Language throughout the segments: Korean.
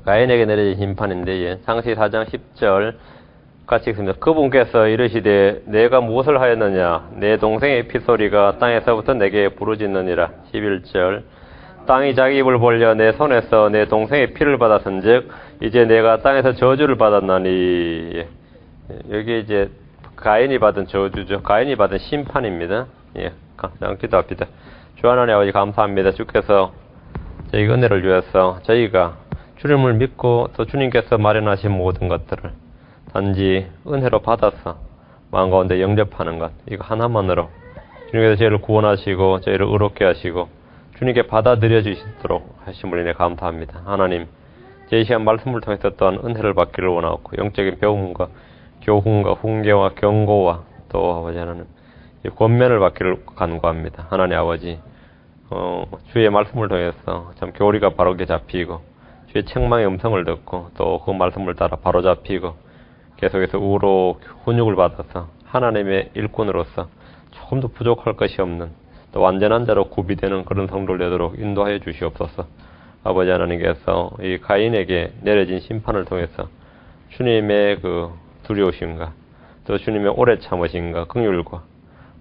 가인에게 내려진 심판인데, 예. 창세기 4장 10절 같이 읽습니다. 그분께서 이르시되 내가 무엇을 하였느냐? 내 동생의 피소리가 땅에서부터 내게 부르짖느니라. 11절 땅이 자기 입을 벌려 내 손에서 내 동생의 피를 받았은즉 이제 내가 땅에서 저주를 받았나니. 예. 여기 이제 가인이 받은 저주죠. 가인이 받은 심판입니다. 예. 기도합니다. 주 하나님 아버지 감사합니다. 주께서 저희 은혜를 주셔서 저희가 주님을 믿고 또 주님께서 마련하신 모든 것들을 단지 은혜로 받아서 마음 가운데 영접하는 것, 이거 하나만으로 주님께서 저희를 구원하시고 저희를 의롭게 하시고 주님께 받아들여 주시도록 하심을 인해 감사합니다. 하나님, 제 시간 말씀을 통해서 또한 은혜를 받기를 원하고 영적인 배움과 교훈과 훈계와 경고와 또 아버지 하나님 권면을 받기를 간구합니다. 하나님 아버지, 주의 말씀을 통해서 참 교리가 바르게 잡히고 주의 책망의 음성을 듣고 또 그 말씀을 따라 바로 잡히고 계속해서 우로 훈육을 받아서 하나님의 일꾼으로서 조금도 부족할 것이 없는 또 완전한 자로 구비되는 그런 성도를 되도록 인도하여 주시옵소서. 아버지 하나님께서 이 가인에게 내려진 심판을 통해서 주님의 그 두려우심과 또 주님의 오래 참으심과 긍휼과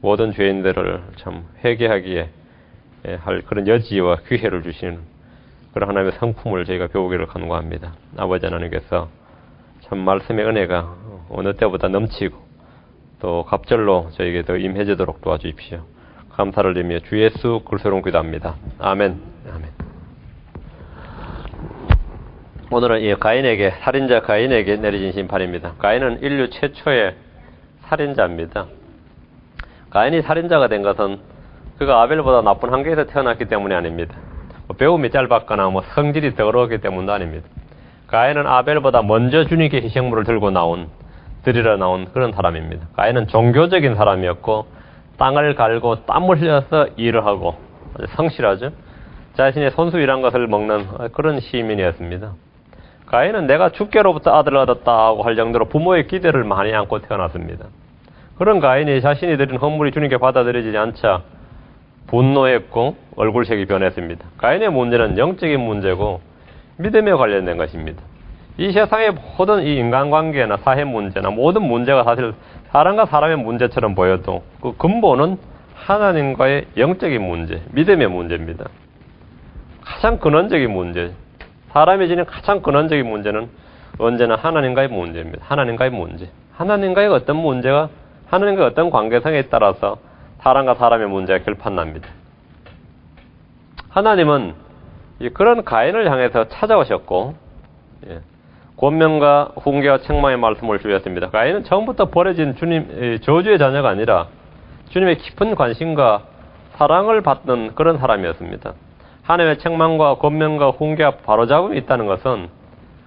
모든 죄인들을 참 회개하기에 할 그런 여지와 기회를 주시는 그런 하나님의 성품을 저희가 배우기를 간구합니다. 아버지 하나님께서 참 말씀의 은혜가 어느 때보다 넘치고 또 갑절로 저에게 더 임해지도록 도와주십시오. 감사를 드리며 주 예수 그리스도로 기도합니다. 아멘. 아멘. 오늘은 이 가인에게, 살인자 가인에게 내려진 심판입니다. 가인은 인류 최초의 살인자입니다. 가인이 살인자가 된 것은 그가 아벨보다 나쁜 환경에서 태어났기 때문이 아닙니다. 배움이 짧았거나 성질이 더러웠기 때문도 아닙니다. 가인은 아벨보다 먼저 주님께 희생물을 드리러 나온 그런 사람입니다. 가인은 종교적인 사람이었고 땅을 갈고 땀을 흘려서 일을 하고 성실하죠. 자신의 손수 일한 것을 먹는 그런 시민이었습니다. 가인은 내가 주께로부터 아들을 얻었다고 할 정도로 부모의 기대를 많이 안고 태어났습니다. 그런 가인이 자신이 드린 헌물이 주님께 받아들여지지 않자 분노했고 얼굴색이 변했습니다. 가인의 문제는 영적인 문제고 믿음에 관련된 것입니다. 이 세상의 모든 이 인간관계나 사회 문제나 모든 문제가 사실 사람과 사람의 문제처럼 보여도 그 근본은 하나님과의 영적인 문제, 믿음의 문제입니다. 가장 근원적인 문제, 사람이 지닌 가장 근원적인 문제는 언제나 하나님과의 문제입니다. 하나님과의 문제. 하나님과의 어떤 문제가 하나님과의 어떤 관계성에 따라서 사람과 사람의 문제가 결판납니다. 하나님은 그런 가인을 향해서 찾아오셨고 권면과 훈계와 책망의 말씀을 주셨습니다. 가인은 처음부터 버려진 주님 저주의 자녀가 아니라 주님의 깊은 관심과 사랑을 받는 그런 사람이었습니다. 하나님의 책망과 권면과 훈계와 바로잡음이 있다는 것은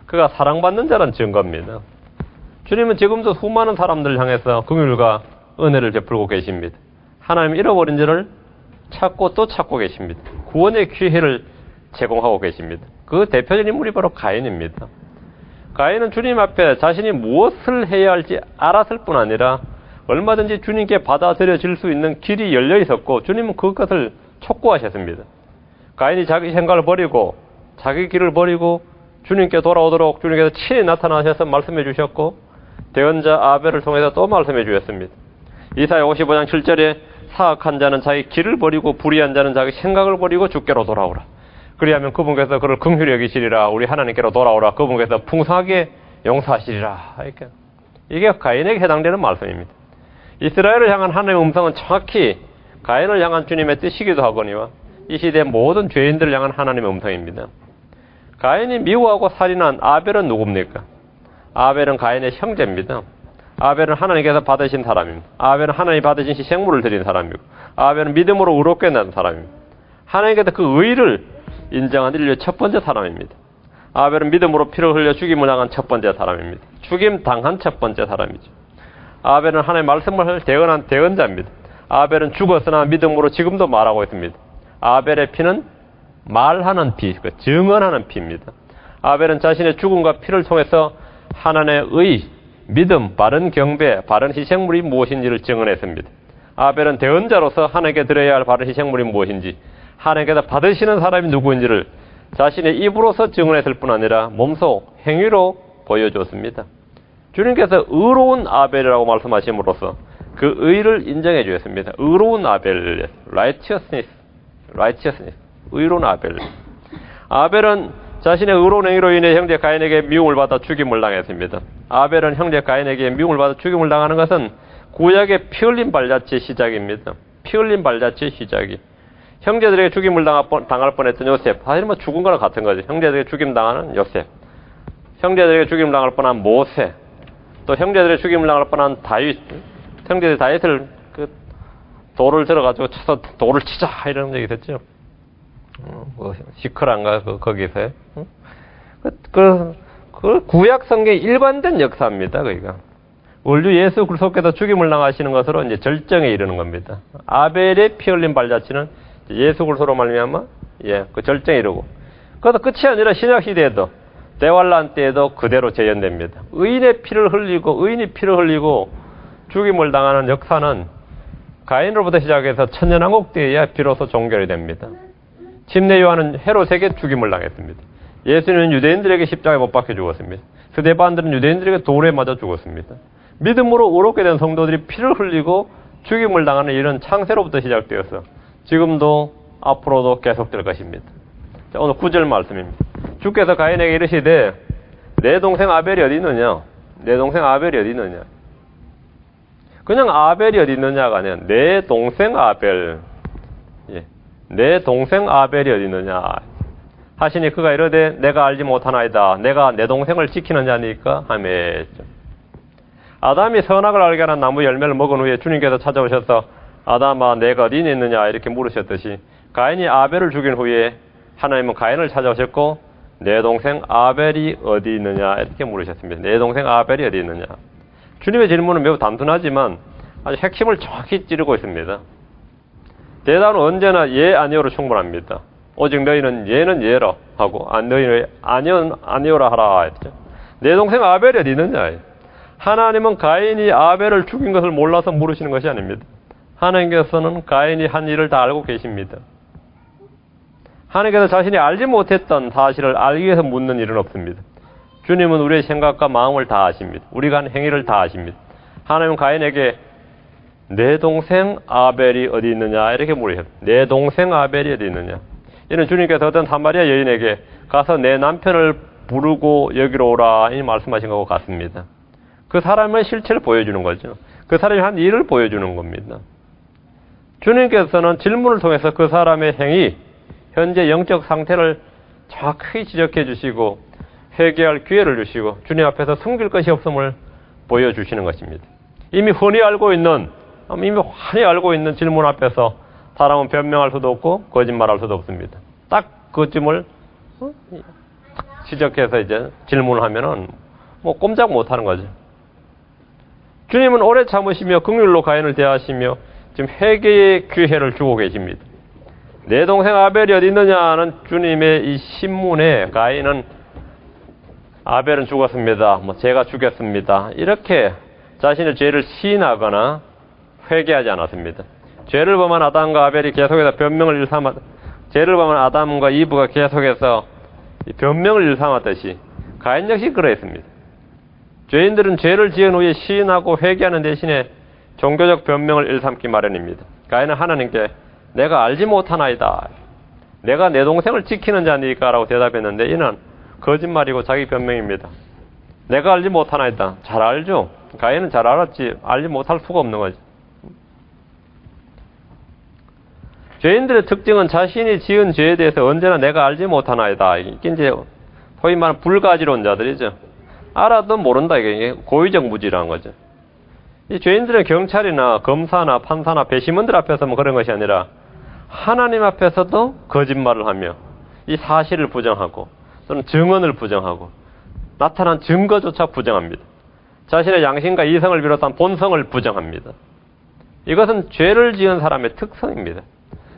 그가 사랑받는 자라는 증거입니다. 주님은 지금도 수많은 사람들을 향해서 긍휼과 은혜를 베풀고 계십니다. 하나님 잃어버린 자를 찾고 또 찾고 계십니다. 구원의 기회를 제공하고 계십니다. 그 대표적인 인물이 바로 가인입니다. 가인은 주님 앞에 자신이 무엇을 해야 할지 알았을 뿐 아니라 얼마든지 주님께 받아들여질 수 있는 길이 열려 있었고 주님은 그것을 촉구하셨습니다. 가인이 자기 생각을 버리고 자기 길을 버리고 주님께 돌아오도록 주님께서 친히 나타나셔서 말씀해 주셨고 대언자 아벨을 통해서 또 말씀해 주셨습니다. 이사야 55장 7절에 사악한 자는 자기 길을 버리고 불의한 자는 자기 생각을 버리고 주께로 돌아오라. 그리하면 그분께서 그를 긍휼히 여기시리라. 우리 하나님께로 돌아오라. 그분께서 풍성하게 용서하시리라. 이게 가인에게 해당되는 말씀입니다. 이스라엘을 향한 하나님의 음성은 정확히 가인을 향한 주님의 뜻이기도 하거니와 이 시대의 모든 죄인들을 향한 하나님의 음성입니다. 가인이 미워하고 살인한 아벨은 누굽니까? 아벨은 가인의 형제입니다. 아벨은 하나님께서 받으신 사람입니다. 아벨은 하나님 받으신 희생물을 드린 사람이고 아벨은 믿음으로 의롭게 난 사람입니다. 하나님께서 그 의를 인정한 인류의 첫 번째 사람입니다. 아벨은 믿음으로 피를 흘려 죽임을 당한 첫 번째 사람입니다. 죽임 당한 첫 번째 사람이죠. 아벨은 하나님의 말씀을 대언한 대언자입니다. 아벨은 죽었으나 믿음으로 지금도 말하고 있습니다. 아벨의 피는 말하는 피, 증언하는 피입니다. 아벨은 자신의 죽음과 피를 통해서 하나님의 의, 믿음, 바른 경배, 바른 희생물이 무엇인지를 증언했습니다. 아벨은 대언자로서 하나님께 드려야 할 바른 희생물이 무엇인지 하나님께서 받으시는 사람이 누구인지를 자신의 입으로서 증언했을 뿐 아니라 몸소 행위로 보여주었습니다. 주님께서 의로운 아벨이라고 말씀하심으로써 그 의를 인정해 주었습니다. 의로운 아벨, righteousness, 의로운 아벨. 아벨은 자신의 의로운 행위로 인해 형제 가인에게 미움을 받아 죽임을 당했습니다. 아벨은 형제 가인에게 미움을 받아 죽임을 당하는 것은 구약의 피 흘린 발자취의 시작입니다. 피 흘린 발자취의 시작이. 형제들에게 죽임을 당할 뻔했던 요셉. 사실 뭐 죽은 거랑 같은 거죠. 형제들에게 죽임 당하는 요셉. 형제들에게 죽임을 당할 뻔한 모세. 또 형제들에게 죽임을 당할 뻔한 다윗. 형제들 다윗을 그 돌을 들어가지고 쳐서 돌을 치자 이런 얘기 됐죠. 시크란가 거기서 그 구약 성경의 일관된 역사입니다. 그러니까 원류 예수 그리스도께서 죽임을 당하시는 것으로 이제 절정에 이르는 겁니다. 아벨의 피 흘린 발자취는 예수 그리스도로 말미암아 그 절정에 이르고 그것도 끝이 아니라 신약 시대에도 대환란 때에도 그대로 재현됩니다. 의인의 피를 흘리고 죽임을 당하는 역사는 가인으로부터 시작해서 천년왕국 때에야 비로소 종결이 됩니다. 침례 요한은 헤롯에게 죽임을 당했습니다. 예수님은 유대인들에게 십자가에 못 박혀 죽었습니다. 스데반들은 유대인들에게 돌에 맞아 죽었습니다. 믿음으로 의롭게 된 성도들이 피를 흘리고 죽임을 당하는 일은 창세로부터 시작되어서 지금도 앞으로도 계속될 것입니다. 자, 오늘 9절 말씀입니다. 주께서 가인에게 이르시되 내 동생 아벨이 어디 있느냐? 내 동생 아벨이 어디 있느냐? 그냥 아벨이 어디 있느냐가 아니라 내 동생 아벨. 내 동생 아벨이 어디 있느냐 하시니 그가 이르되 내가 알지 못하나이다. 내가 내 동생을 지키는 자니까 하며 아담이 선악을 알게 하는 나무 열매를 먹은 후에 주님께서 찾아오셔서 아담아 내가 어디 있느냐 이렇게 물으셨듯이 가인이 아벨을 죽인 후에 하나님은 가인을 찾아오셨고 내 동생 아벨이 어디 있느냐 이렇게 물으셨습니다. 내 동생 아벨이 어디 있느냐. 주님의 질문은 매우 단순하지만 아주 핵심을 정확히 찌르고 있습니다. 대답은 언제나 예, 아니오로 충분합니다. 오직 너희는 예는 예라 하고 너희는 아니오는 아니오라 하라 했죠. 내 동생 아벨이 어디 있느냐. 하나님은 가인이 아벨을 죽인 것을 몰라서 물으시는 것이 아닙니다. 하나님께서는 가인이 한 일을 다 알고 계십니다. 하나님께서 자신이 알지 못했던 사실을 알기 위해서 묻는 일은 없습니다. 주님은 우리의 생각과 마음을 다 아십니다. 우리가 한 행위를 다 아십니다. 하나님은 가인에게 내 동생 아벨이 어디 있느냐 이렇게 물으셨습니다. 내 동생 아벨이 어디 있느냐. 이는 주님께서 어떤 사마리아 여인에게 가서 내 남편을 부르고 여기로 오라 이 말씀하신 것과 같습니다. 그 사람의 실체를 보여주는 거죠. 그 사람이 한 일을 보여주는 겁니다. 주님께서는 질문을 통해서 그 사람의 행위, 현재 영적 상태를 정확히 지적해 주시고 회개할 기회를 주시고 주님 앞에서 숨길 것이 없음을 보여주시는 것입니다. 이미 흔히 알고 있는 질문 앞에서 사람은 변명할 수도 없고 거짓말할 수도 없습니다. 딱 그쯤을 지적해서 이제 질문을 하면은 뭐 꼼짝 못하는 거죠. 주님은 오래 참으시며 긍휼로 가인을 대하시며 지금 회개의 기회를 주고 계십니다. 내 동생 아벨이 어디 있느냐는 주님의 이 신문에 가인은 아벨은 죽었습니다. 제가 죽였습니다. 이렇게 자신의 죄를 시인하거나 회개하지 않았습니다. 죄를 범한 아담과 아벨이 계속해서 변명을 일삼았, 죄를 범한 아담과 이브가 계속해서 변명을 일삼았듯이 가인 역시 그러했습니다. 죄인들은 죄를 지은 후에 시인하고 회개하는 대신에 종교적 변명을 일삼기 마련입니다. 가인은 하나님께 내가 알지 못하나이다. 내가 내 동생을 지키는 자니까 라고 대답했는데 이는 거짓말이고 자기 변명입니다. 내가 알지 못하나이다. 잘 알죠. 가인은 잘 알았지 알지 못할 수가 없는 거죠. 죄인들의 특징은 자신이 지은 죄에 대해서 언제나 내가 알지 못하나이다. 이게 이제 소위 말하는 불가지론자들이죠. 알아도 모른다. 이게 고의적 무지라는 거죠. 이 죄인들은 경찰이나 검사나 판사나 배심원들 앞에서만 그런 것이 아니라 하나님 앞에서도 거짓말을 하며 이 사실을 부정하고 또는 증언을 부정하고 나타난 증거조차 부정합니다. 자신의 양심과 이성을 비롯한 본성을 부정합니다. 이것은 죄를 지은 사람의 특성입니다.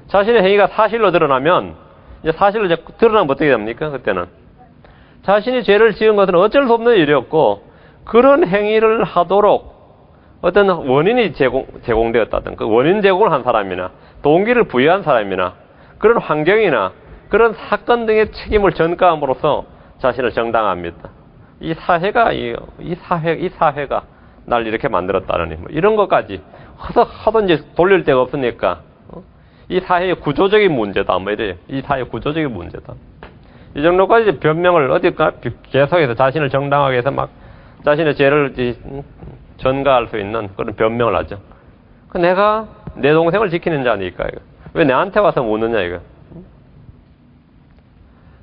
자신의 행위가 사실로 드러나면 이제 사실로 드러나면 어떻게 됩니까? 그때는 자신이 죄를 지은 것은 어쩔 수 없는 일이었고 그런 행위를 하도록 어떤 원인이 제공되었다든 그 원인 제공을 한 사람이나 동기를 부여한 사람이나 그런 환경이나 그런 사건 등의 책임을 전가함으로써 자신을 정당합니다. 이 사회가 날 이렇게 만들었다느니 뭐 이런 것까지 하든지 돌릴 데가 없으니까 이 사회의 구조적인 문제다 뭐 이래요. 이 사회의 구조적인 문제다. 이 정도까지 변명을 어디까 계속해서 자신을 정당하게 해서 막 자신의 죄를 전가할 수 있는 그런 변명을 하죠. 내가 내 동생을 지키는 자니까 이거. 왜 내한테 와서 묻느냐 이거.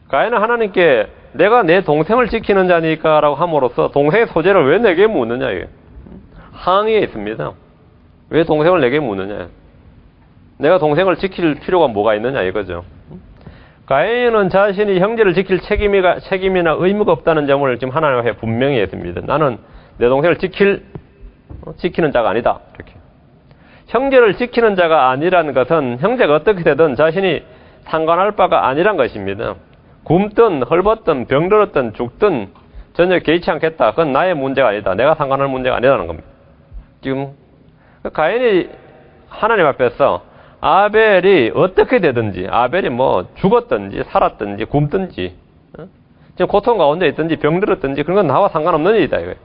가인은 하나님께 내가 내 동생을 지키는 자니까 라고 함으로써 동생의 소재를 왜 내게 묻느냐 이게. 항의에 있습니다. 왜 동생을 내게 묻느냐. 내가 동생을 지킬 필요가 뭐가 있느냐 이거죠. 가인은 자신이 형제를 지킬 책임이나 의무가 없다는 점을 지금 하나님 앞에 분명히 했습니다. 나는 내 동생을 지키는 자가 아니다. 이렇게. 형제를 지키는 자가 아니라는 것은 형제가 어떻게 되든 자신이 상관할 바가 아니란 것입니다. 굶든 헐벗든 병들었든 죽든 전혀 개의치 않겠다. 그건 나의 문제가 아니다. 내가 상관할 문제가 아니라는 겁니다. 지금 가인이 하나님 앞에서 아벨이 어떻게 되든지 아벨이 뭐 죽었든지 살았든지 굶든지 지금 고통 가운데 있든지 병들었든지 그런 건 나와 상관없는 일이다 이거예요.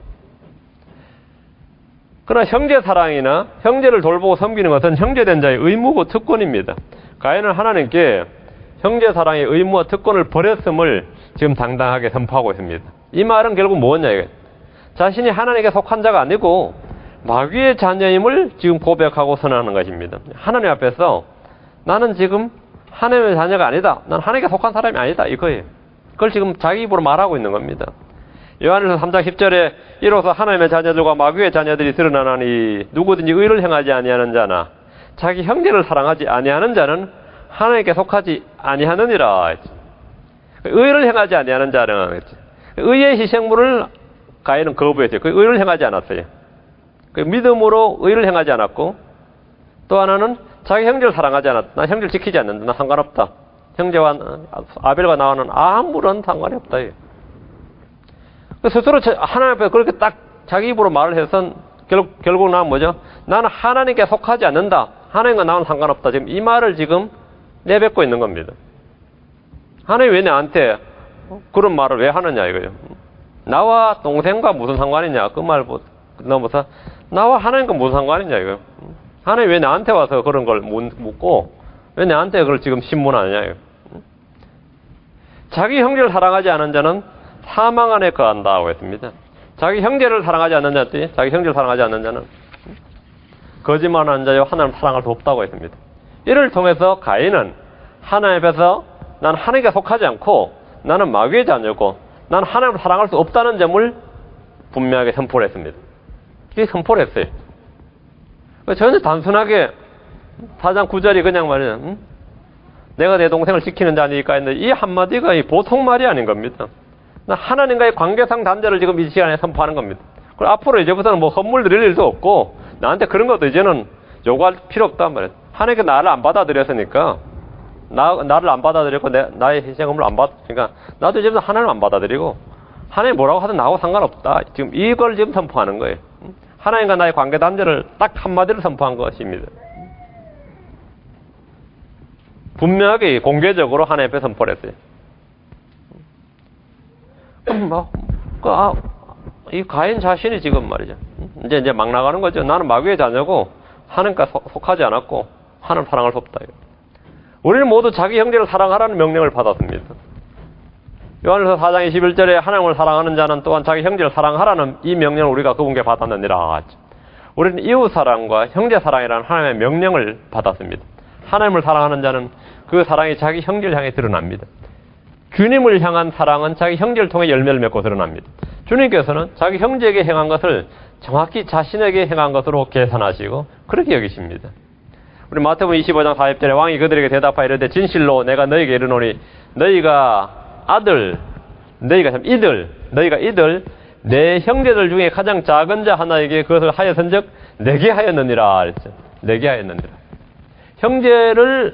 그러나 형제 사랑이나 형제를 돌보고 섬기는 것은 형제된 자의 의무고 특권입니다. 가인은 하나님께 형제 사랑의 의무와 특권을 버렸음을 지금 당당하게 선포하고 있습니다. 이 말은 결국 뭐냐 이거예요. 자신이 하나님께 속한 자가 아니고 마귀의 자녀임을 지금 고백하고 선언하는 것입니다. 하나님 앞에서 나는 지금 하나님의 자녀가 아니다. 난 하나님께 속한 사람이 아니다. 이거예요. 그걸 지금 자기 입으로 말하고 있는 겁니다. 요한일서 3장 10절에 이로써 하나님의 자녀들과 마귀의 자녀들이 드러나나니 누구든지 의를 행하지 아니하는 자나 자기 형제를 사랑하지 아니하는 자는 하나님께 속하지 아니하느니라. 의를 행하지 아니하는 자는 의의 희생물을 가인은 거부했어요. 그 의를 행하지 않았어요. 그 믿음으로 의를 행하지 않았고 또 하나는 자기 형제를 사랑하지 않았다. 나 형제를 지키지 않는다. 나 상관없다. 형제와 아벨과 나와는 아무런 상관이 없다. 스스로 하나님 앞에 그렇게 딱 자기 입으로 말을 해서 결국 나는 뭐죠? 나는 하나님께 속하지 않는다. 하나님과 나는 상관없다. 지금 이 말을 지금 내뱉고 있는 겁니다. 하나님 왜 나한테 그런 말을 왜 하느냐 이거예요. 나와 동생과 무슨 상관이냐 그 말 넘어서 나와 하나님과 무슨 상관이냐 이거예요. 하나님 왜 나한테 와서 그런 걸 묻고 왜 나한테 그걸 지금 신문하느냐 이거예요. 자기 형제를 사랑하지 않은 자는 사망 안에 거한다고 했습니다. 자기 형제를 사랑하지 않는 자들이 자기 형제를 사랑하지 않는 자는 거짓말하는 자여 하나님 사랑할 수 없다고 했습니다. 이를 통해서 가인은 하나님 앞에서 나는 하나님께 속하지 않고 나는 마귀의 자녀고 나는 하나님을 사랑할 수 없다는 점을 분명하게 선포를 했습니다. 이게 선포를 했어요. 전혀 단순하게 4장 9절이 그냥 말이야. 내가 내 동생을 지키는 자니까 했는데 이 한마디가 보통 말이 아닌 겁니다. 하나님과의 관계상 단절을 지금 이 시간에 선포하는 겁니다. 그리고 앞으로 이제부터는 뭐 선물 드릴 일도 없고 나한테 그런 것도 이제는 요구할 필요 없단 말이에요. 하나님께 나를 안 받아들였으니까 나를 안 받아들였고 나의 희생음을 안 받았으니까 나도 이제부터 하나님을 안 받아들이고 하나님 뭐라고 하든 나하고 상관없다. 지금 이걸 지금 선포하는 거예요. 하나님과 나의 관계 단절을 딱 한마디로 선포한 것입니다. 분명하게 공개적으로 하나님 앞에 선포를 했어요. 이 가인 자신이 지금 말이죠. 이제 막 나가는 거죠. 나는 마귀의 자녀고 하나님과 속하지 않았고 하나님 사랑할 수 없다. 우리는 모두 자기 형제를 사랑하라는 명령을 받았습니다. 요한일서 4장 21절에 하나님을 사랑하는 자는 또한 자기 형제를 사랑하라는 이 명령을 우리가 그분께 받았느니라. 우리는 이웃 사랑과 형제 사랑이라는 하나님의 명령을 받았습니다. 하나님을 사랑하는 자는 그 사랑이 자기 형제를 향해 드러납니다. 주님을 향한 사랑은 자기 형제를 통해 열매를 맺고 드러납니다. 주님께서는 자기 형제에게 행한 것을 정확히 자신에게 행한 것으로 계산하시고 그렇게 여기십니다. 우리 마태복음 25장 40절에 왕이 그들에게 대답하여 이르되 진실로 내가 너희에게 이르노니 너희가 이들 내 형제들 중에 가장 작은 자 하나에게 그것을 하였은즉 내게 하였느니라 그랬죠. 내게 하였느니라.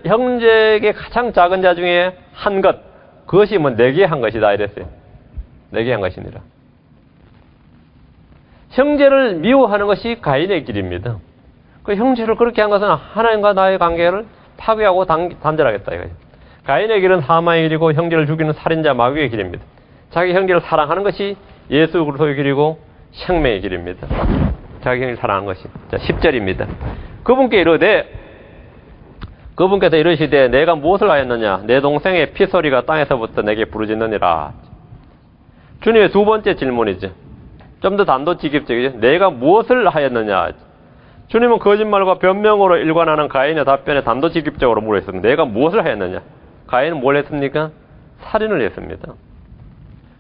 형제에게 가장 작은 자 중에 한 것, 그것이 뭐 내게 한 것이다 이랬어요. 내게 한 것이니라. 형제를 미워하는 것이 가인의 길입니다. 그 형제를 그렇게 한 것은 하나님과 나의 관계를 파괴하고 단절하겠다 이거예요. 가인의 길은 하마의 길이고 형제를 죽이는 살인자 마귀의 길입니다. 자기 형제를 사랑하는 것이 예수 그리스도의 길이고 생명의 길입니다. 자기 형제를 사랑하는 것이. 자, 10절입니다. 그분께서 이르시되 내가 무엇을 하였느냐? 내 동생의 피소리가 땅에서부터 내게 부르짖느니라. 주님의 두 번째 질문이죠. 좀 더 단도직입적이죠. 내가 무엇을 하였느냐? 주님은 거짓말과 변명으로 일관하는 가인의 답변에 단도직입적으로 물어있습니다. 내가 무엇을 하였느냐? 가인은 뭘 했습니까? 살인을 했습니다.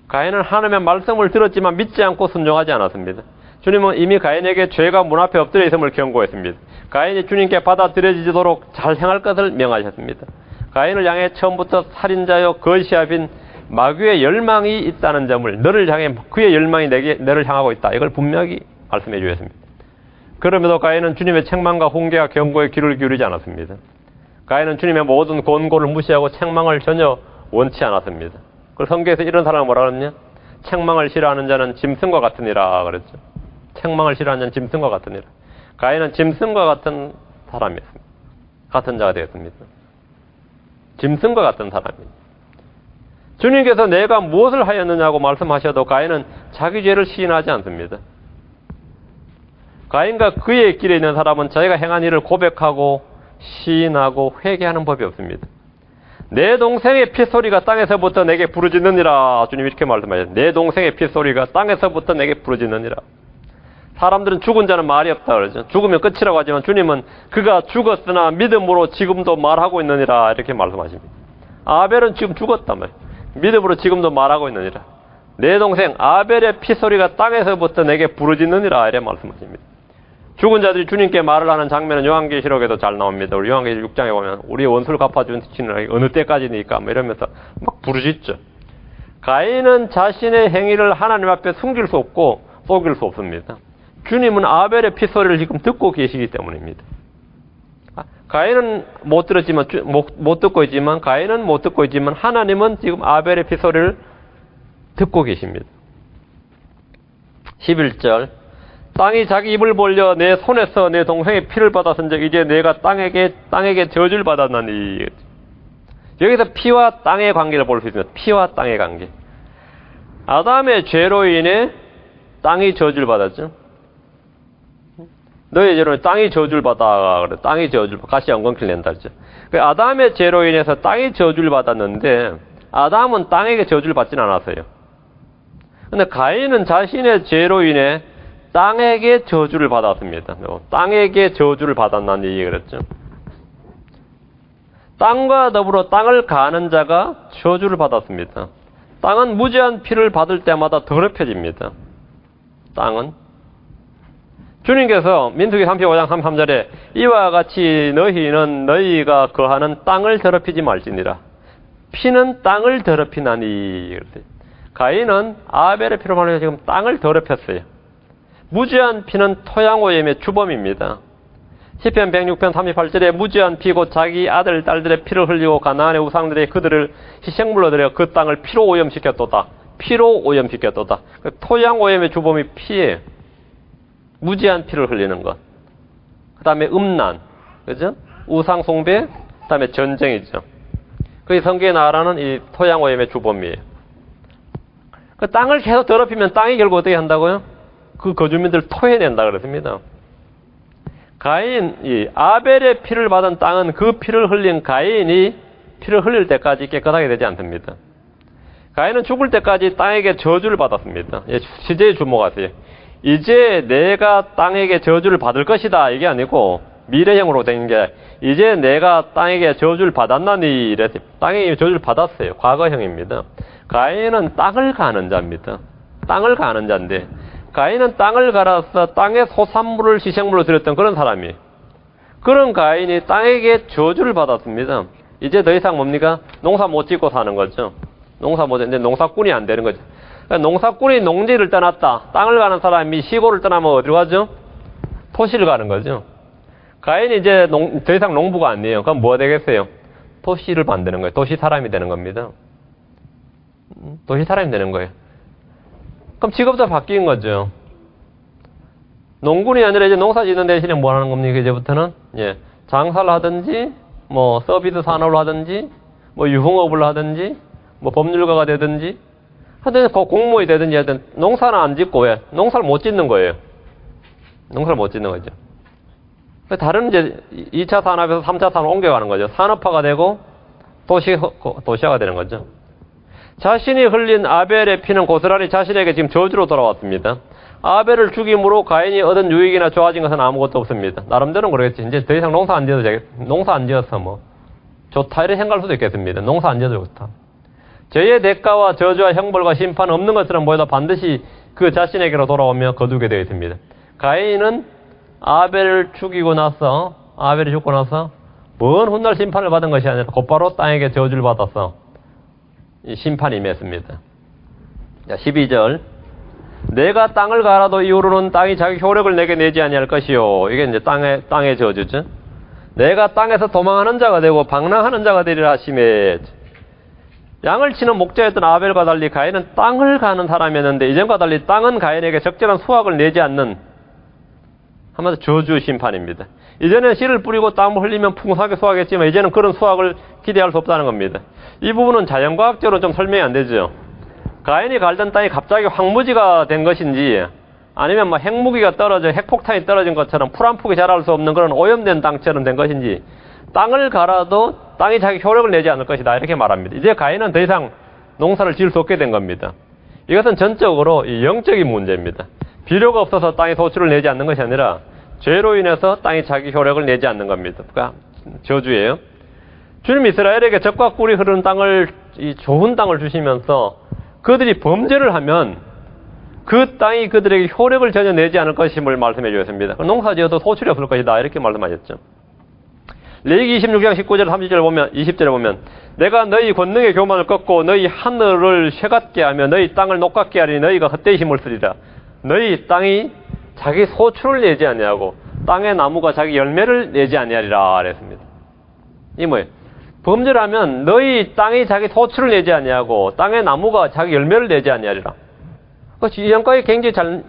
가인은 하나님의 말씀을 들었지만 믿지 않고 순종하지 않았습니다. 주님은 이미 가인에게 죄가 문 앞에 엎드려 있음을 경고했습니다. 가인이 주님께 받아들여지도록 잘 행할 것을 명하셨습니다. 가인을 향해 처음부터 살인자요 거시압인 마귀의 열망이 있다는 점을, 너를 향해 그의 열망이 너를 향하고 있다, 이걸 분명히 말씀해 주셨습니다. 그럼에도 가인은 주님의 책망과 훈계와 경고에 귀를 기울이지 않았습니다. 가인은 주님의 모든 권고를 무시하고 책망을 전혀 원치 않았습니다. 그 성경에서 이런 사람을 뭐라 그러냐? 책망을 싫어하는 자는 짐승과 같으니라 그랬죠. 책망을 싫어하는 자는 짐승과 같으니라. 가인은 짐승과 같은 사람이었습니다. 같은 자가 되었습니다. 짐승과 같은 사람입니다. 주님께서 내가 무엇을 하였느냐고 말씀하셔도 가인은 자기 죄를 시인하지 않습니다. 가인과 그의 길에 있는 사람은 자기가 행한 일을 고백하고 시인하고 회개하는 법이 없습니다. 내 동생의 피소리가 땅에서부터 내게 부르짖느니라. 주님 이렇게 말씀하셨어요. 내 동생의 피소리가 땅에서부터 내게 부르짖느니라. 사람들은 죽은 자는 말이 없다 그러죠. 죽으면 끝이라고 하지만 주님은 그가 죽었으나 믿음으로 지금도 말하고 있느니라 이렇게 말씀하십니다. 아벨은 지금 죽었단 말이에요. 믿음으로 지금도 말하고 있느니라. 내 동생 아벨의 피소리가 땅에서부터 내게 부르짖느니라 이렇게 말씀하십니다. 죽은 자들이 주님께 말을 하는 장면은 요한계시록에도 잘 나옵니다. 우리 요한계시록 6장에 보면 우리의 원수를 갚아주시는 어느 때까지니까 뭐 이러면서 막 부르짖죠. 가인은 자신의 행위를 하나님 앞에 숨길 수 없고 속일 수 없습니다. 주님은 아벨의 피소리를 지금 듣고 계시기 때문입니다. 가인은 못 듣고 있지만 하나님은 지금 아벨의 피소리를 듣고 계십니다. 11절 땅이 자기 입을 벌려 내 손에서 내 동생의 피를 받았은즉 이제 내가 땅에게 저주를 받았나니. 여기서 피와 땅의 관계를 볼 수 있습니다. 피와 땅의 관계. 아담의 죄로 인해 땅이 저주를 받았죠. 너의 죄로 땅이 저주를 받아 그래. 땅이 저주를 같이 엉겅퀴를 낸다 그랬죠. 아담의 죄로 인해서 땅이 저주를 받았는데 아담은 땅에게 저주를 받지는 않았어요. 근데 가인은 자신의 죄로 인해 땅에게 저주를 받았습니다. 땅에게 저주를 받았나니 그랬죠. 땅과 더불어 땅을 가는 자가 저주를 받았습니다. 땅은 무지한 피를 받을 때마다 더럽혀집니다. 땅은. 주님께서 민수기 35장 33절에 이와 같이 너희는 너희가 거하는 땅을 더럽히지 말지니라. 피는 땅을 더럽히나니. 가인은 아벨의 피로 말해서 지금 땅을 더럽혔어요. 무지한 피는 토양오염의 주범입니다. 시편 106편 38절에 무지한 피고 자기 아들 딸들의 피를 흘리고 가나안의 우상들의 그들을 희생물로 드려 그 땅을 피로 오염시켰도다. 피로 오염시켰도다. 토양오염의 주범이 피예요. 무지한 피를 흘리는 것. 그 다음에 음란, 그죠? 우상숭배, 그 다음에 전쟁이죠. 그게 성경에 나라는 이 토양오염의 주범이에요. 그 땅을 계속 더럽히면 땅이 결국 어떻게 한다고요? 그 거주민들을 토해낸다 그랬습니다. 이 아벨의 피를 받은 땅은 그 피를 흘린 가인이 피를 흘릴 때까지 깨끗하게 되지 않습니다. 가인은 죽을 때까지 땅에게 저주를 받았습니다. 시제에 주목하세요. 이제 내가 땅에게 저주를 받을 것이다 이게 아니고 미래형으로 된 게 이제 내가 땅에게 저주를 받았나니 이랬어요. 땅에 저주를 받았어요. 과거형입니다. 가인은 땅을 가는 자입니다. 땅을 가는 자인데 가인은 땅을 갈아서 땅의 소산물을 희생물로 드렸던 그런 사람이에요. 그런 가인이 땅에게 저주를 받았습니다. 이제 더 이상 뭡니까? 농사 못 짓고 사는 거죠. 농사 못 짓는데 농사꾼이 안 되는 거죠. 그러니까 농사꾼이 농지를 떠났다. 땅을 가는 사람이 시골을 떠나면 어디로 가죠? 토시를 가는 거죠. 가인이 이제 더 이상 농부가 아니에요. 그럼 뭐가 되겠어요? 토시를 만드는 거예요. 도시 사람이 되는 겁니다. 도시 사람이 되는 거예요. 그럼 직업도 바뀐 거죠. 농군이 아니라 이제 농사 짓는 대신에 뭐 하는 겁니까? 이제부터는 장사를 하든지 뭐 서비스 산업을 하든지 뭐 유흥업을 하든지 뭐 법률가가 되든지 하여튼 공무원이 되든지 하여튼 농사는 안 짓고 왜? 농사를 못 짓는 거예요. 농사를 못 짓는 거죠. 다른 이제 2차 산업에서 3차 산업으로 옮겨가는 거죠. 산업화가 되고 도시화가 되는 거죠. 자신이 흘린 아벨의 피는 고스란히 자신에게 지금 저주로 돌아왔습니다. 아벨을 죽임으로 가인이 얻은 유익이나 좋아진 것은 아무것도 없습니다. 나름대로는 그러겠지. 이제 더 이상 농사 안 지어서 뭐 좋다 이렇게 생각할 수도 있겠습니다. 농사 안 지어도 좋다. 죄의 대가와 저주와 형벌과 심판은 없는 것처럼 보여도 반드시 그 자신에게로 돌아오며 거두게 되어 있습니다. 가인은 아벨을 죽고 나서 뭔 훗날 심판을 받은 것이 아니라 곧바로 땅에게 저주를 받아서 이 심판이 임했습니다. 자, 12절. 내가 땅을 갈아도 이후로는 땅이 자기 효력을 내게 내지 아니할 것이요. 이게 이제 땅의 저주죠. 내가 땅에서 도망하는 자가 되고 방랑하는 자가 되리라 하시매. 양을 치는 목자였던 아벨과 달리 가인은 땅을 가는 사람이었는데 이전과 달리 땅은 가인에게 적절한 수확을 내지 않는 한마디로 저주 심판입니다. 이전에는 씨를 뿌리고 땀을 흘리면 풍성하게 수확했지만 이제는 그런 수확을 기대할 수 없다는 겁니다. 이 부분은 자연과학적으로 좀 설명이 안 되죠. 가인이 갈던 땅이 갑자기 황무지가 된 것인지 아니면 뭐 핵무기가 떨어져 핵폭탄이 떨어진 것처럼 풀 한 폭이 자랄 수 없는 그런 오염된 땅처럼 된 것인지 땅을 갈아도 땅이 자기 효력을 내지 않을 것이다 이렇게 말합니다. 이제 가인은 더 이상 농사를 지을 수 없게 된 겁니다. 이것은 전적으로 영적인 문제입니다. 비료가 없어서 땅이 소출을 내지 않는 것이 아니라 죄로 인해서 땅이 자기 효력을 내지 않는 겁니다. 그러니까 저주예요. 주님 이스라엘에게 적과 꿀이 흐르는 땅을 이 좋은 땅을 주시면서 그들이 범죄를 하면 그 땅이 그들에게 효력을 전혀 내지 않을 것임을 말씀해 주셨습니다. 농사 지어도 소출이 없을 것이다 이렇게 말씀하셨죠. 레위기 26장 19절 20절에 보면 내가 너희 권능의 교만을 꺾고 너희 하늘을 쇠같게 하며 너희 땅을 녹같게 하리니 너희가 헛되이 힘을 쓰리라. 너희 땅이 자기 소출을 내지 아니하고 땅의 나무가 자기 열매를 내지 아니하리라 그랬습니다. 이 뭐예요? 범죄를 하면 너희 땅이 자기 소출을 내지 아니하고 땅의 나무가 자기 열매를 내지 아니하리라. 이전까지 굉장히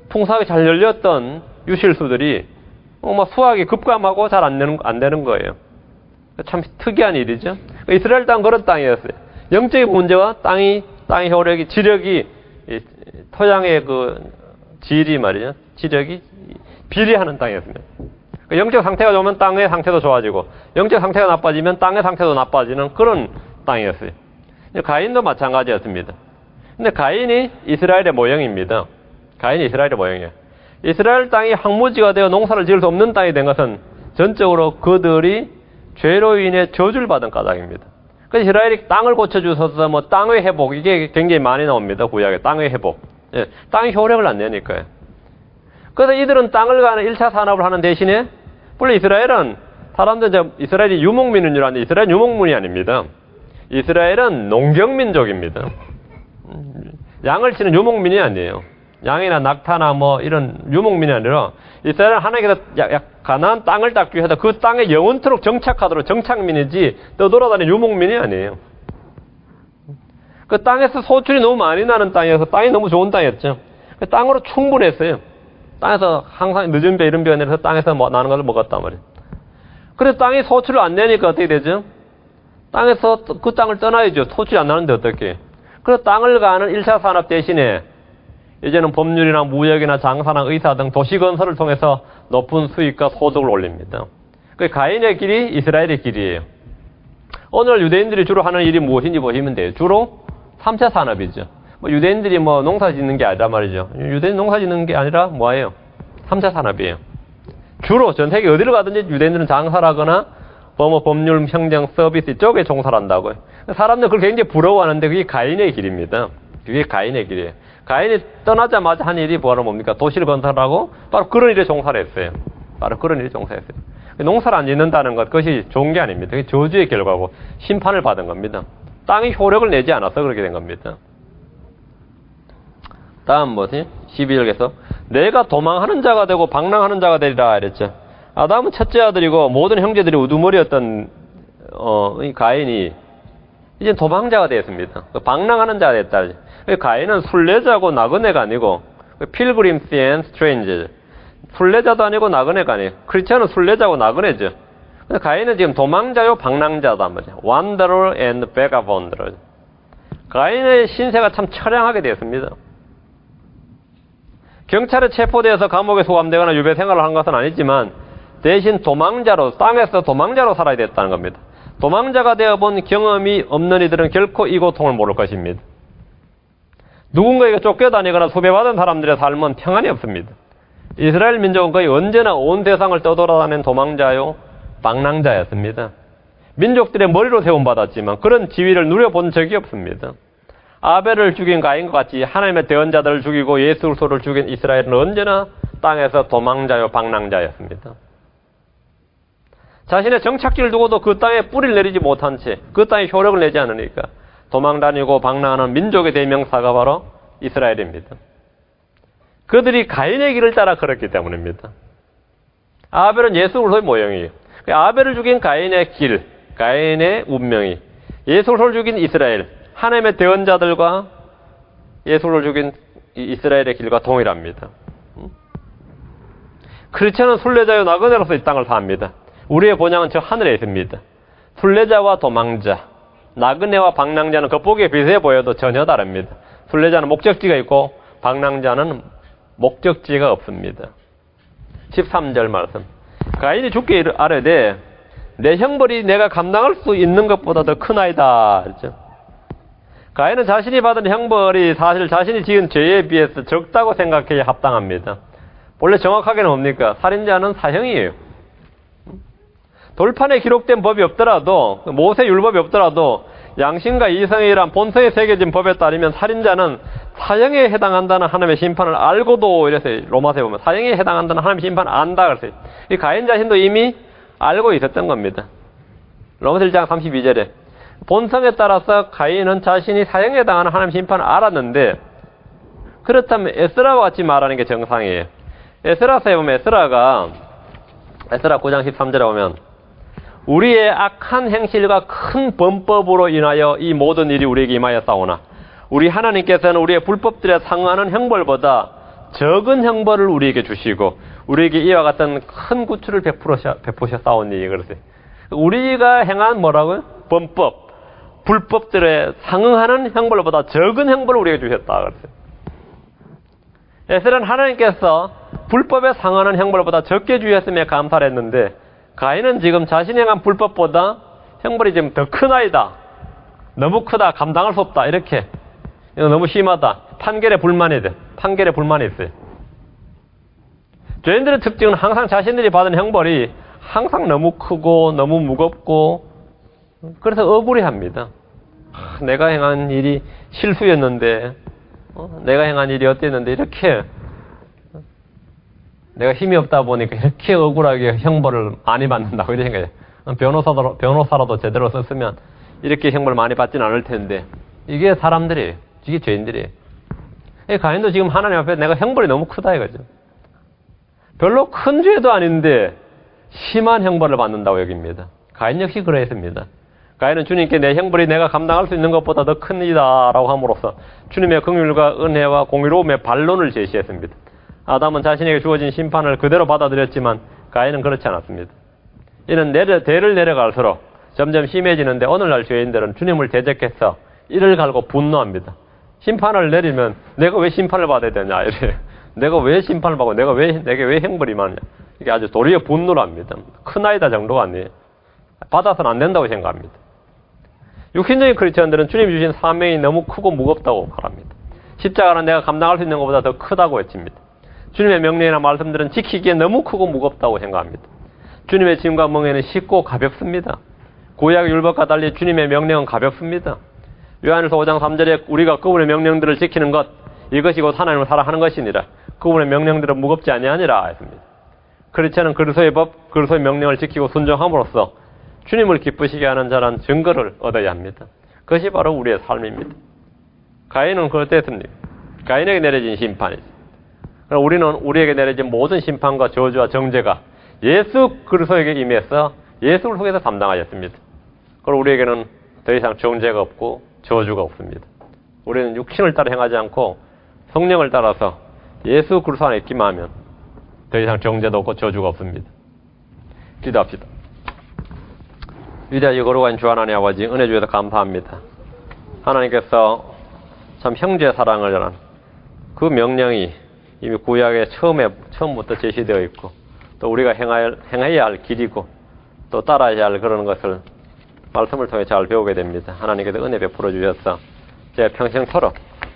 풍성하게 잘 열렸던 유실수들이 수확이 급감하고 잘 안 되는 거예요. 참 특이한 일이죠. 이스라엘 땅은 그런 땅이었어요. 영적인 문제와 땅의 효력이, 지력이, 토양의 그 질이 말이죠. 지력이 비례하는 땅이었습니다. 영적 상태가 좋으면 땅의 상태도 좋아지고, 영적 상태가 나빠지면 땅의 상태도 나빠지는 그런 땅이었어요. 가인도 마찬가지였습니다. 근데 가인이 이스라엘의 모형입니다. 가인이 이스라엘의 모형이에요. 이스라엘 땅이 황무지가 되어 농사를 지을 수 없는 땅이 된 것은 전적으로 그들이 죄로 인해 저주를 받은 까닭입니다. 그래서 이스라엘이 땅을 고쳐주셔서 뭐 땅의 회복, 이게 굉장히 많이 나옵니다. 구약에 땅의 회복. 예, 땅의 효력을 안 내니까요. 그래서 이들은 땅을 가는 1차 산업을 하는 대신에, 원래 이스라엘은, 사람들은 이스라엘이 유목민인 줄 아는데 이스라엘은 유목민이 아닙니다. 이스라엘은 농경민족입니다. 양을 치는 유목민이 아니에요. 양이나 낙타나 뭐 이런 유목민이 아니라 이스라엘은 하나님께서 가나안 땅을 닦기 위해서 그 땅에 영원토록 정착하도록 정착민이지 떠돌아다니는 유목민이 아니에요. 그 땅에서 소출이 너무 많이 나는 땅이어서 땅이 너무 좋은 땅이었죠. 그 땅으로 충분했어요. 땅에서 항상 늦은 배 이런 배가 내려서 땅에서 나는 것을 먹었단 말이에요. 그래서 땅이 소출을 안 내니까 어떻게 되죠? 땅에서 그 땅을 떠나야죠. 소출이 안 나는데 어떻게? 그래서 땅을 가는 1차 산업 대신에 이제는 법률이나 무역이나 장사나 의사 등 도시 건설을 통해서 높은 수익과 소득을 올립니다. 그 가인의 길이 이스라엘의 길이에요. 오늘 유대인들이 주로 하는 일이 무엇인지 보시면 돼요. 주로 3차 산업이죠. 유대인들이 농사 짓는 게 아니라 말이죠. 유대인 농사 짓는 게 아니라 뭐예요? 3차 산업이에요. 주로 전 세계 어디를 가든지 유대인들은 장사를 하거나 법률, 행정, 서비스 이쪽에 종사를 한다고요. 사람들 그걸 굉장히 부러워하는데 그게 가인의 길입니다. 그게 가인의 길이에요. 가인이 떠나자마자 한 일이 뭡니까? 도시를 건설하고 바로 그런 일에 종사를 했어요. 바로 그런 일에 종사했어요. 농사를 안 짓는다는 것, 그것이 좋은 게 아닙니다. 그게 저주의 결과고 심판을 받은 겁니다. 땅이 효력을 내지 않아서 그렇게 된 겁니다. 다음 뭐지? 12절에서 내가 도망하는 자가 되고 방랑하는 자가 되리라 이랬죠. 아담은 첫째 아들이고 모든 형제들이 우두머리였던 이 가인이 이제 도망자가 되었습니다. 방랑하는 자가 됐다. 가인은 순례자고 나그네가 아니고 pilgrims and strangers. 순례자도 아니고 나그네가 아니에요. 크리스천은 순례자고 나그네죠. 가인은 지금 도망자요 방랑자다 말이야. Wanderer and vagabond. 가인의 신세가 참 처량하게 되었습니다. 경찰에 체포되어서 감옥에 소감되거나 유배 생활을 한 것은 아니지만 대신 도망자로, 땅에서 도망자로 살아야 됐다는 겁니다. 도망자가 되어본 경험이 없는 이들은 결코 이 고통을 모를 것입니다. 누군가에게 쫓겨다니거나 소배받은 사람들의 삶은 평안이 없습니다. 이스라엘 민족은 거의 언제나 온 세상을 떠돌아다니는 도망자요 방랑자였습니다. 민족들의 머리로 세움받았지만 그런 지위를 누려본 적이 없습니다. 아벨을 죽인 가인과 같이 하나님의 대언자들을 죽이고 예수 그리스도를 죽인 이스라엘은 언제나 땅에서 도망자요 방랑자였습니다. 자신의 정착지를 두고도 그 땅에 뿌리를 내리지 못한 채 그 땅에 효력을 내지 않으니까 도망다니고 방랑하는 민족의 대명사가 바로 이스라엘입니다. 그들이 가인의 길을 따라 걸었기 때문입니다. 아벨은 예수 그리스도의 모형이에요. 아벨을 죽인 가인의 길, 가인의 운명이 예수 그리스도를 죽인 이스라엘, 하나님의 대언자들과 예수를 죽인 이스라엘의 길과 동일합니다. 크리스천은 순례자요 나그네로서 이 땅을 삽니다. 우리의 본향은 저 하늘에 있습니다. 순례자와 도망자, 나그네와 방랑자는 겉보기에 비슷해 보여도 전혀 다릅니다. 순례자는 목적지가 있고 방랑자는 목적지가 없습니다. 13절 말씀. 가인이 죽게 아뢰되 내 형벌이 내가 감당할 수 있는 것보다 더 크나이다. 그렇죠? 가인은 자신이 받은 형벌이 사실 자신이 지은 죄에 비해서 적다고 생각해야 합당합니다. 원래 정확하게는 뭡니까? 살인자는 사형이에요. 돌판에 기록된 법이 없더라도, 모세 율법이 없더라도 양심과 이성이란 본성에 새겨진 법에 따르면 살인자는 사형에 해당한다는 하나님의 심판을 알고도, 이래서 로마서에 보면 사형에 해당한다는 하나님의 심판을 안다 그랬어요. 이 가인 자신도 이미 알고 있었던 겁니다. 로마서 1장 32절에 본성에 따라서 가인은 자신이 사형에 해당하는 하나님의 심판을 알았는데, 그렇다면 에스라와 같이 말하는 게 정상이에요. 에스라서에 보면 에스라 9장 13절에 보면 우리의 악한 행실과 큰 범법으로 인하여 이 모든 일이 우리에게 임하였사오나 우리 하나님께서는 우리의 불법들에 상응하는 형벌보다 적은 형벌을 우리에게 주시고 우리에게 이와 같은 큰 구출을 베푸셨사오니. 그러세요. 우리가 행한 뭐라고요? 범법, 불법들에 상응하는 형벌보다 적은 형벌을 우리에게 주셨다. 그러세요. 에스라는 하나님께서 불법에 상응하는 형벌보다 적게 주셨음에 감사를 했는데, 가인은 지금 자신이 행한 불법보다 형벌이 지금 더 크나이다. 너무 크다. 감당할 수 없다. 이렇게. 이거 너무 심하다. 판결에 불만이 돼. 판결에 불만이 있어요. 죄인들의 특징은 항상 자신들이 받은 형벌이 항상 너무 크고 너무 무겁고, 그래서 억울해합니다. 내가 행한 일이 실수였는데, 내가 행한 일이 어땠는데 이렇게 내가 힘이 없다 보니까 이렇게 억울하게 형벌을 많이 받는다고 이렇게 생각해요. 변호사라도 제대로 썼으면 이렇게 형벌을 많이 받지는 않을 텐데, 이게 사람들이에요. 이게 죄인들이에요. 가인도 지금 하나님 앞에 내가 형벌이 너무 크다 이거죠. 별로 큰 죄도 아닌데 심한 형벌을 받는다고 여깁니다. 가인 역시 그러했습니다. 가인은 주님께 내 형벌이 내가 감당할 수 있는 것보다 더 큰이다 라고 함으로써 주님의 긍휼과 은혜와 공의로움의 반론을 제시했습니다. 아담은 자신에게 주어진 심판을 그대로 받아들였지만 가인은 그렇지 않았습니다. 이는 대를 내려갈수록 점점 심해지는데, 오늘날 죄인들은 주님을 대적해서 이를 갈고 분노합니다. 심판을 내리면 내가 왜 심판을 받아야 되냐 이래. 내가 왜 심판을 받고 내게 왜 형벌이 많냐. 이게 아주 도리어 분노를 합니다. 큰아이다 정도가 아니에요. 받아서는 안 된다고 생각합니다. 육신적인 크리스천들은 주님이 주신 사명이 너무 크고 무겁다고 말합니다. 십자가는 내가 감당할 수 있는 것보다 더 크다고 외칩니다. 주님의 명령이나 말씀들은 지키기에 너무 크고 무겁다고 생각합니다. 주님의 짐과 멍에는 쉽고 가볍습니다. 구약 율법과 달리 주님의 명령은 가볍습니다. 요한일서 5장 3절에 우리가 그분의 명령들을 지키는 것, 이것이 곧 하나님을 사랑하는 것이니라. 그분의 명령들은 무겁지 아니하니라 했습니다. 크리스천은 그리스도의 법, 그리스도의 명령을 지키고 순종함으로써 주님을 기쁘시게 하는 자란 증거를 얻어야 합니다. 그것이 바로 우리의 삶입니다. 가인은 그렇댔습니다. 가인에게 내려진 심판이죠. 우리는 우리에게 내려진 모든 심판과 저주와 정죄가 예수 그리스도에게 임해서 예수 그리스도에서 담당하였습니다. 그리고 우리에게는 더 이상 정죄가 없고 저주가 없습니다. 우리는 육신을 따라 행하지 않고 성령을 따라서 예수 그리스도 안에 있기만 하면 더 이상 정죄도 없고 저주가 없습니다. 기도합시다. 위대하시 거룩하신 주 하나님 아버지, 은혜 주셔서 감사합니다. 하나님께서 참 형제 사랑을 전한 그 명령이 이미 구약의 처음부터 제시되어 있고, 또 우리가 행해야 할 길이고, 또 따라야 할 그런 것을 말씀을 통해 잘 배우게 됩니다. 하나님께서 은혜 베풀어 주셔서 제가 평생토록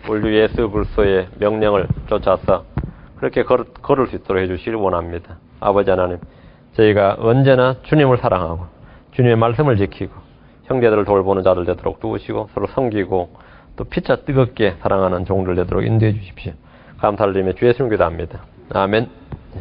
우리 주 예수 그리스도의 명령을 쫓아서 그렇게 걸을 수 있도록 해주시길 원합니다. 아버지 하나님, 저희가 언제나 주님을 사랑하고 주님의 말씀을 지키고 형제들을 돌보는 자들 되도록 도우시고 서로 섬기고 또 피차 뜨겁게 사랑하는 종들 되도록 인도해 주십시오. 감사를 드리며 주 예수님 기도합니다. 아멘.